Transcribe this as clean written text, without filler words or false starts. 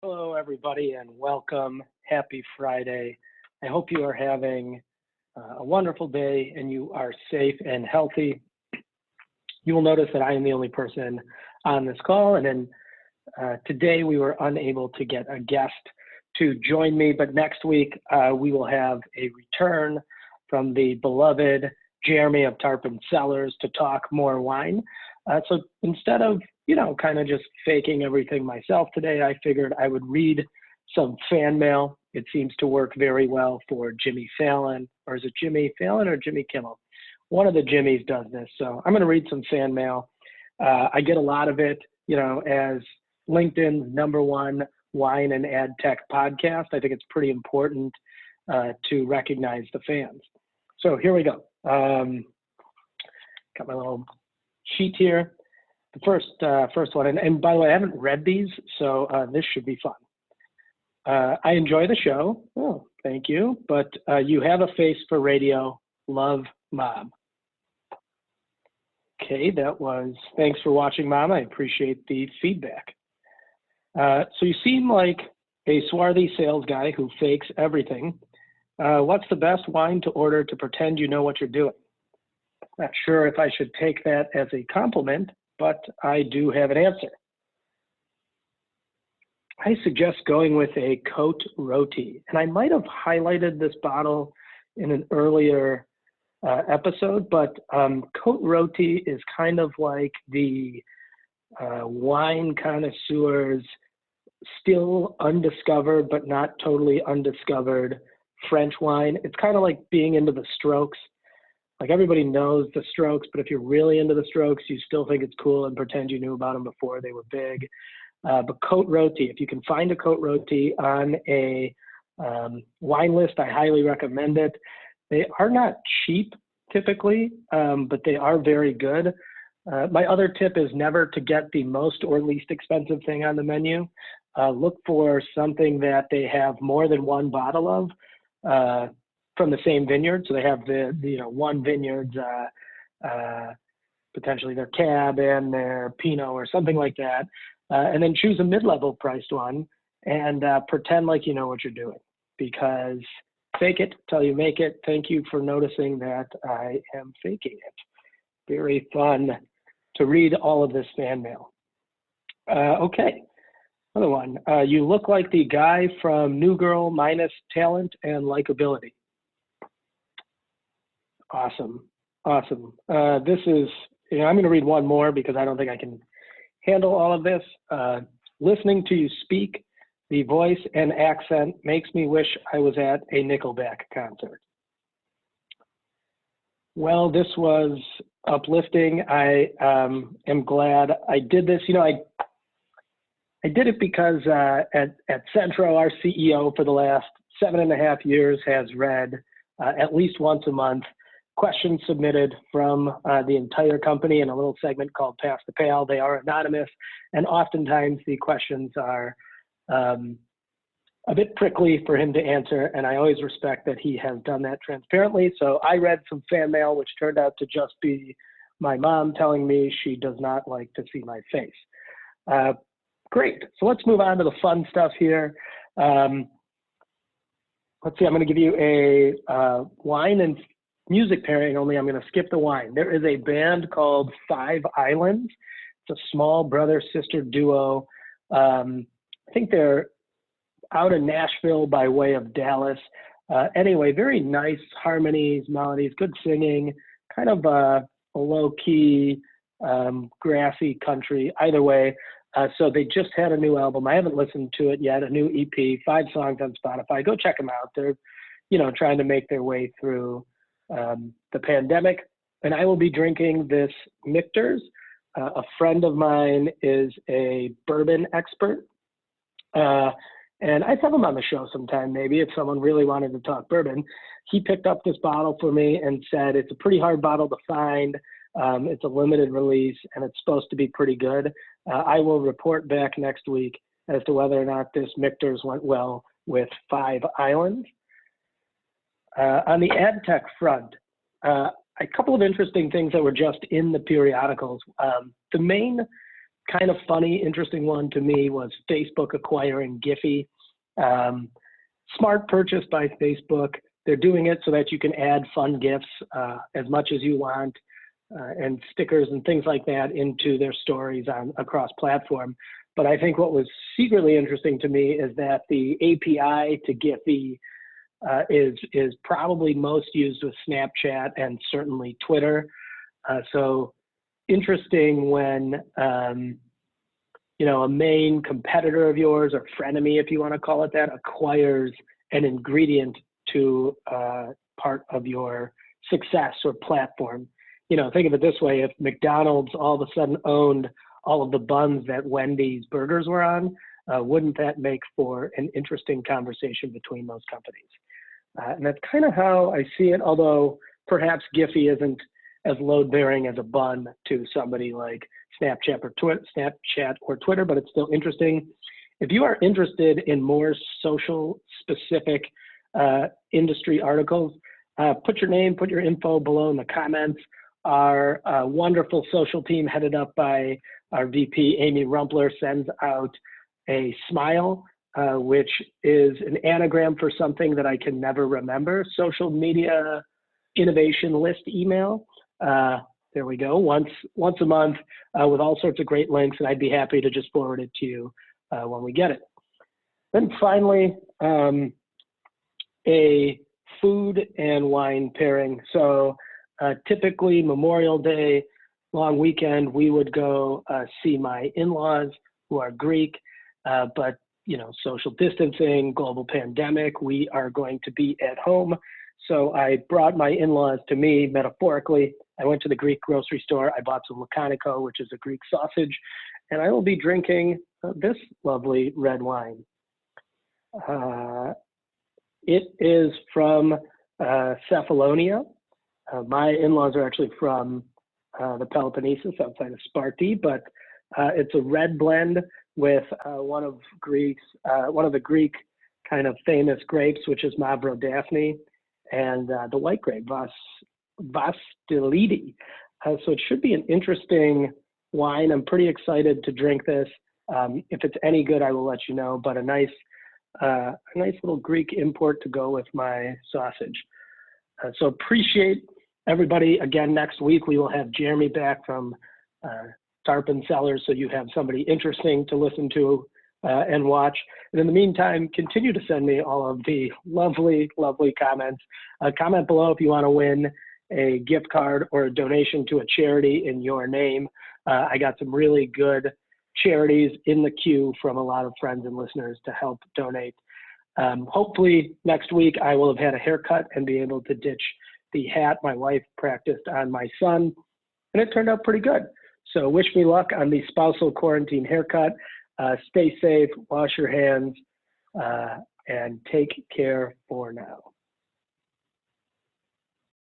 Hello, everybody, and welcome. Happy Friday. I hope you are having a wonderful day and you are safe and healthy. You will notice that I am the only person on this call, and then today we were unable to get a guest to join me, but next week we will have a return from the beloved Jeremy of Tarpon Cellars to talk more wine. So instead of kind of just faking everything myself today, I figured I would read some fan mail. It seems to work very well for Jimmy Fallon, or is it Jimmy Fallon or Jimmy Kimmel? One of the Jimmys does this. So I'm going to read some fan mail. I get a lot of it, as LinkedIn's #1 wine and ad tech podcast. I think it's pretty important to recognize the fans. So here we go. Got my little sheet here. The first one, and by the way, I haven't read these, so this should be fun. I enjoy the show. Oh, thank you. But you have a face for radio. Love, Mom. Okay, thanks for watching, Mom. I appreciate the feedback. So you seem like a swarthy sales guy who fakes everything. What's the best wine to order to pretend you know what you're doing? Not sure if I should take that as a compliment, but I do have an answer. I suggest going with a Cote Rotie, and I might have highlighted this bottle in an earlier episode, but Cote Rotie is kind of like the wine connoisseur's still undiscovered, but not totally undiscovered French wine. It's kind of like being into the Strokes. Like everybody knows the Strokes, but if you're really into the Strokes, you still think it's cool and pretend you knew about them before they were big. But Cote Rotie, if you can find a Cote Rotie on a wine list, I highly recommend it. They are not cheap typically, but they are very good. My other tip is never to get the most or least expensive thing on the menu. Look for something that they have more than one bottle of. From the same vineyard, so they have one vineyard's potentially their Cab and their Pinot or something like that, and then choose a mid-level priced one and pretend like you know what you're doing, because fake it till you make it. Thank you for noticing that I am faking it. Very fun to read all of this fan mail. Okay, another one. You look like the guy from New Girl minus talent and likability. Awesome. This is, I'm going to read one more because I don't think I can handle all of this. Listening to you speak, the voice and accent makes me wish I was at a Nickelback concert. Well, this was uplifting. I am glad I did this. I did it because at Centro, our CEO for the last 7.5 years has read at least once a month questions submitted from the entire company in a little segment called Pass the Pail. They are anonymous, and oftentimes the questions are a bit prickly for him to answer, and I always respect that he has done that transparently. So I read some fan mail, which turned out to just be my mom telling me she does not like to see my face. Great, so let's move on to the fun stuff here. Let's see, I'm gonna give you a wine and music pairing, only I'm going to skip the wine. There is a band called Five Islands. It's a small brother-sister duo. I think they're out in Nashville by way of Dallas. Anyway, very nice harmonies, melodies, good singing, kind of a low-key, grassy country. Either way, so they just had a new album. I haven't listened to it yet, a new EP, 5 songs on Spotify. Go check them out. They're, trying to make their way through the pandemic, and I will be drinking this Michter's. A friend of mine is a bourbon expert, and I'd have him on the show sometime, maybe, if someone really wanted to talk bourbon. He picked up this bottle for me and said it's a pretty hard bottle to find. It's a limited release, and it's supposed to be pretty good. I will report back next week as to whether or not this Michter's went well with Five Islands. On the ad tech front, a couple of interesting things that were just in the periodicals. The main kind of funny, interesting one to me was Facebook acquiring Giphy. Smart purchase by Facebook. They're doing it so that you can add fun GIFs as much as you want and stickers and things like that into their stories across platform. But I think what was secretly interesting to me is that the API to Giphy is probably most used with Snapchat and certainly Twitter. So interesting when a main competitor of yours or frenemy, if you want to call it that, acquires an ingredient to part of your success or platform. Think of it this way: if McDonald's all of a sudden owned all of the buns that Wendy's burgers were on, wouldn't that make for an interesting conversation between those companies? And that's kind of how I see it, although perhaps Giphy isn't as load-bearing as a bun to somebody like Snapchat or Twitter, but it's still interesting. If you are interested in more social-specific industry articles, put your name, put your info below in the comments. Our wonderful social team headed up by our VP, Amy Rumpler, sends out a smile, which is an anagram for something that I can never remember: social media innovation list email. There we go, once a month with all sorts of great links, and I'd be happy to just forward it to you when we get it. Then finally, a food and wine pairing. So typically Memorial Day, long weekend, we would go see my in-laws who are Greek, but social distancing, global pandemic, we are going to be at home. So I brought my in-laws to me, metaphorically. I went to the Greek grocery store. I bought some Loukaniko, which is a Greek sausage, and I will be drinking this lovely red wine. It is from Cephalonia. My in-laws are actually from the Peloponnesus outside of Sparti, but it's a red blend with one of the Greek kind of famous grapes, which is Mavro Daphne, and the white grape, Vastilidi. So it should be an interesting wine. I'm pretty excited to drink this. If it's any good, I will let you know, but a nice little Greek import to go with my sausage. So appreciate everybody. Again, next week we will have Jeremy back from Tarpon Cellars, so you have somebody interesting to listen to and watch. And in the meantime, continue to send me all of the lovely, lovely comments. Comment below if you want to win a gift card or a donation to a charity in your name. I got some really good charities in the queue from a lot of friends and listeners to help donate. Hopefully next week I will have had a haircut and be able to ditch the hat my wife practiced on my son, and it turned out pretty good. So wish me luck on the spousal quarantine haircut. Stay safe, wash your hands, and take care for now.